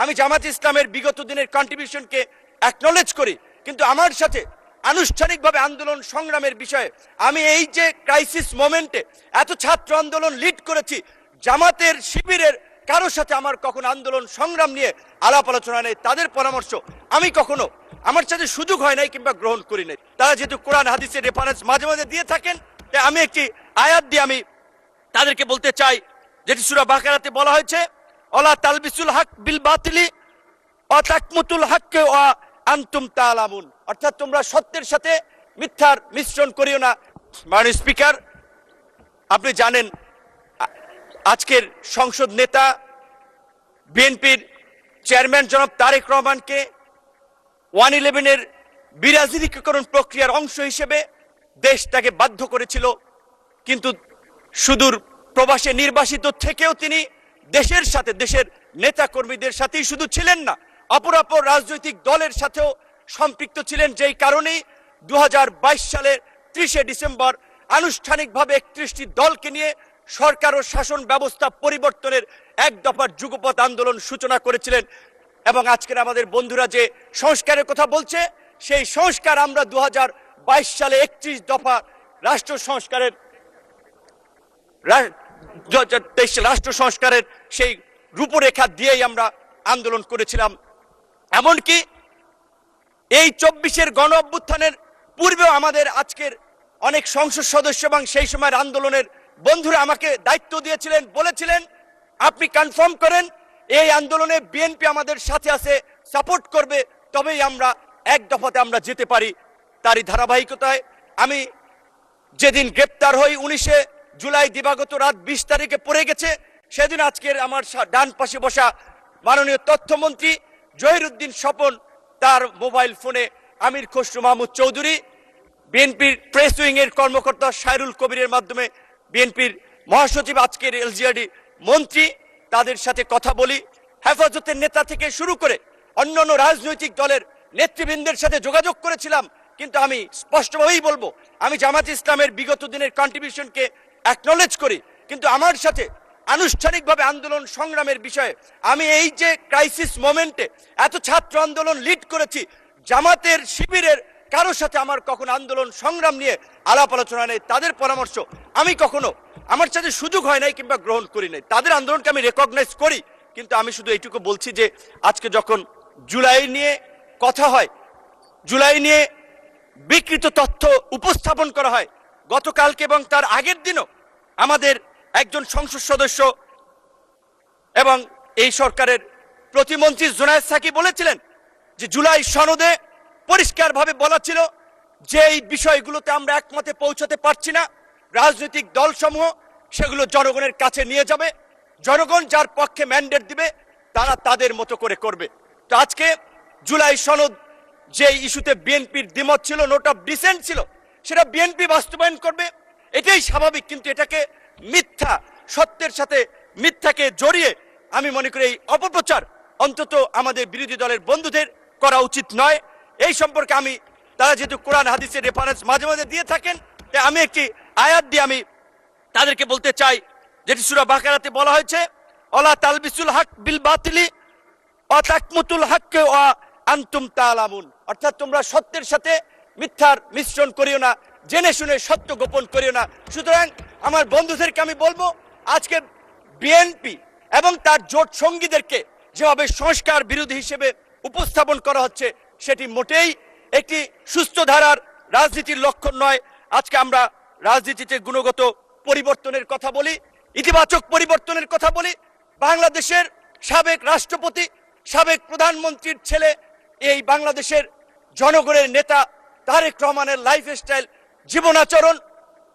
আমি জামাত ইসলামের বিগত দিনের কন্ট্রিবিউশনকে অ্যাকনলেজ করি, কিন্তু আমার সাথে আনুষ্ঠানিকভাবে আন্দোলন সংগ্রামের বিষয়ে আমি এই যে ক্রাইসিস মোমেন্টে এত ছাত্র আন্দোলন লিড করেছি, জামাতের শিবিরের কারোর সাথে আমার কখনো আন্দোলন সংগ্রাম নিয়ে আলাপ আলোচনা নেই। তাদের পরামর্শ আমি কখনো আমার সাথে সুযোগ হয় নাই কিংবা গ্রহণ করি নাই। তারা যেহেতু কোরআন হাদিসের রেফারেন্স মাঝে মাঝে দিয়ে থাকেন, আমি একটি আয়াত দিয়ে আমি তাদেরকে বলতে চাই, যেটি সূরা বাকারাতে বলা হয়েছে, ওয়ালা তালবিসুল হক বিল বাতিলি ওয়া তাকমুতুল হককে ওয়া আনতুম তাআলামুন, অর্থাৎ তোমরা সত্যের সাথে মিথ্যার মিশ্রণ করিও না। মাননীয় স্পিকার, আপনি জানেন আজকের সংসদ নেতা বিএনপির চেয়ারম্যান জনাব তারেক রহমানকে 111-এর বিরাজনীতিকরণ প্রক্রিয়ার অংশ হিসেবে দেশ তাকে বাধ্য করেছিল, কিন্তু সুদূর প্রবাসে নির্বাসিত থেকেও তিনি দেশের সাথে, দেশের নেতা কর্মীদের সাথেই শুধু ছিলেন না, অপরাপর রাজনৈতিক দলের সাথেও সম্পৃক্ত ছিলেন। যেই কারণেই 2022 সালের 30শে ডিসেম্বর আনুষ্ঠানিকভাবে 31টি দলকে নিয়ে সরকার ও শাসন ব্যবস্থা পরিবর্তনের এক দফার যুগপৎ আন্দোলন সূচনা করেছিলেন। এবং আজকের আমাদের বন্ধুরা যে সংস্কারের কথা বলছে, সেই সংস্কার আমরা 2022 সালে 31 দফা রাষ্ট্র সংস্কারের সেই রূপরেখা দিয়েই আমরা আন্দোলন করেছিলাম। এমনকি এই 24-এর গণ অভ্যুত্থানের পূর্বেও আমাদের আজকের অনেক সংসদ সদস্য এবং সেই সময়ের আন্দোলনের বন্ধুরা আমাকে দায়িত্ব দিয়েছিলেন, বলেছিলেন আপনি কনফার্ম করেন এই আন্দোলনে বিএনপি আমাদের সাথে আছে, সাপোর্ট করবে, তবেই আমরা এক দফাতে আমরা যেতে পারি। তারই ধারাবাহিকতায় আমি যেদিন গ্রেপ্তার হই 19শে জুলাই দিবাগত রাত 20 তারিখে পড়ে গেছে, সেদিন আজকের আমার ডান পাশে বসা মাননীয় তথ্যমন্ত্রী জহিরুদ্দিন স্বপন তার মোবাইল ফোনে আমির খসরু মাহমুদ চৌধুরী, বিএনপির প্রেস উইং এর কর্মকর্তা সাইরুল কবিরের মাধ্যমে বিএনপির মহাসচিব, আজকের এলজিআরডি মন্ত্রী, তাদের সাথে কথা বলি। হেফাজতের নেতা থেকে শুরু করে অন্যান্য রাজনৈতিক দলের নেতৃবৃন্দের সাথে যোগাযোগ করেছিলাম, কিন্তু আমি স্পষ্টভাবেই বলবো, আমি জামাত ইসলামের বিগত দিনের কন্ট্রিবিউশনকে অ্যাকনলেজ করি, কিন্তু আমার সাথে আনুষ্ঠানিকভাবে আন্দোলন সংগ্রামের বিষয়ে আমি এই যে ক্রাইসিস মোমেন্টে এত ছাত্র আন্দোলন লিড করেছি, জামাতের শিবিরের কারোর সাথে আমার কখনো আন্দোলন সংগ্রাম নিয়ে আলাপ আলোচনা নেই। তাদের পরামর্শ আমি কখনো আমার সাথে সুযোগ হয় নাই কিংবা গ্রহণ করি নাই। তাদের আন্দোলনকে আমি রেকগনাইজ করি, কিন্তু আমি শুধু এইটুকু বলছি যে আজকে যখন জুলাই নিয়ে কথা হয়, জুলাই নিয়ে বিকৃত তথ্য উপস্থাপন করা হয়, গতকালকে এবং তার আগের দিনও আমাদের একজন সংসদ সদস্য এবং এই সরকারের প্রতিমন্ত্রী জুনায়েদ সাকি বলেছিলেন যে জুলাই সনদে পরিষ্কারভাবে বলা ছিল যে এই বিষয়গুলোতে আমরা একমতে পৌঁছাতে পারছি না, রাজনৈতিক দলসমূহ সেগুলো জনগণের কাছে নিয়ে যাবে, জনগণ যার পক্ষে ম্যান্ডেট দিবে তারা তাদের মতো করে করবে। তো আজকে জুলাই সনদ যে ইস্যুতে বিএনপির দ্বিমত ছিল, নোট অফ ডিসেন্ট ছিল, সেটা বিএনপি বাস্তবায়ন করবে, এটাই স্বাভাবিক। কিন্তু এটাকে মিথ্যা, সত্যের সাথে মিথ্যাকে জড়িয়ে আমি মনে করি এই অপপ্রচার অন্তত আমাদের বিরোধী দলের বন্ধুদের করা উচিত নয়। এই সম্পর্কে আমি, তারা যেহেতু কোরআন হাদিসের রেফারেন্স মাঝে মাঝে দিয়ে থাকেন, আমি একটি আয়াত দিয়ে আমি তাদেরকে বলতে চাই, যেটি সূরা বাকারাতে বলা হয়েছে, ওয়ালা তালবিসুল হক বিল বাতিলি ওয়া তাকমুতুল হককে ওয়া আনতুম তাআলামুন, অর্থাৎ তোমরা সত্যের সাথে মিথ্যার মিশ্রণ করিও না, জেনে শুনে সত্য গোপন করিও না। সুতরাং আমার বন্ধুদেরকে আমি বলবো, আজকে বিএনপি এবং তার জোট সঙ্গীদেরকে যেভাবে সংস্কার বিরোধী হিসেবে উপস্থাপন করা হচ্ছে, সেটি মোটেই একটি সুস্থ ধারার রাজনীতির লক্ষণ নয়। আজকে আমরা রাজনীতিতে গুণগত পরিবর্তনের কথা বলি, ইতিবাচক পরিবর্তনের কথা বলি। বাংলাদেশের সাবেক রাষ্ট্রপতি, সাবেক প্রধানমন্ত্রীর ছেলে, এই বাংলাদেশের জনগণের নেতা তারেক রহমানের লাইফস্টাইল, জীবনাচরণ,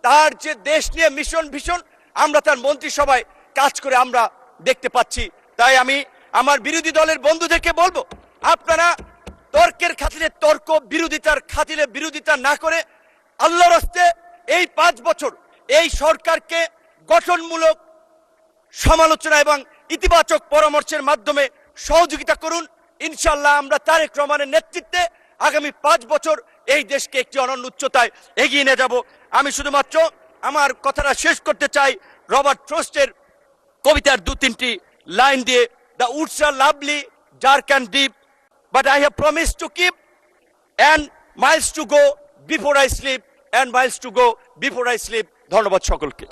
তার যে দেশ নিয়ে মিশন ভীষণ, আমরা তার মন্ত্রিসভায় কাজ করে আমরা দেখতে পাচ্ছি। তাই আমি আমার বিরোধী দলের বন্ধুদেরকে বলবো, আপনারা তর্কের খাতিরে তর্ক, বিরোধিতার খাতিরে বিরোধিতা না করে আল্লাহর রাস্তে এই 5 বছর এই সরকারকে গঠনমূলক সমালোচনা এবং ইতিবাচক পরামর্শের মাধ্যমে সহযোগিতা করুন। ইনশাআল্লাহ আমরা তারেক রহমানের নেতৃত্বে আগামী 5 বছর এই দেশকে একটি অনন্য উচ্চতায় এগিয়ে নিয়ে যাব। আমি শুধুমাত্র আমার কথাটা শেষ করতে চাই রবার্ট ফ্রস্টের কবিতার 2-3টি লাইন দিয়ে। The woods are lovely, dark and deep, but I have promised to keep, and miles to go before I sleep, and miles to go before I sleep. ধন্যবাদ সকলকে।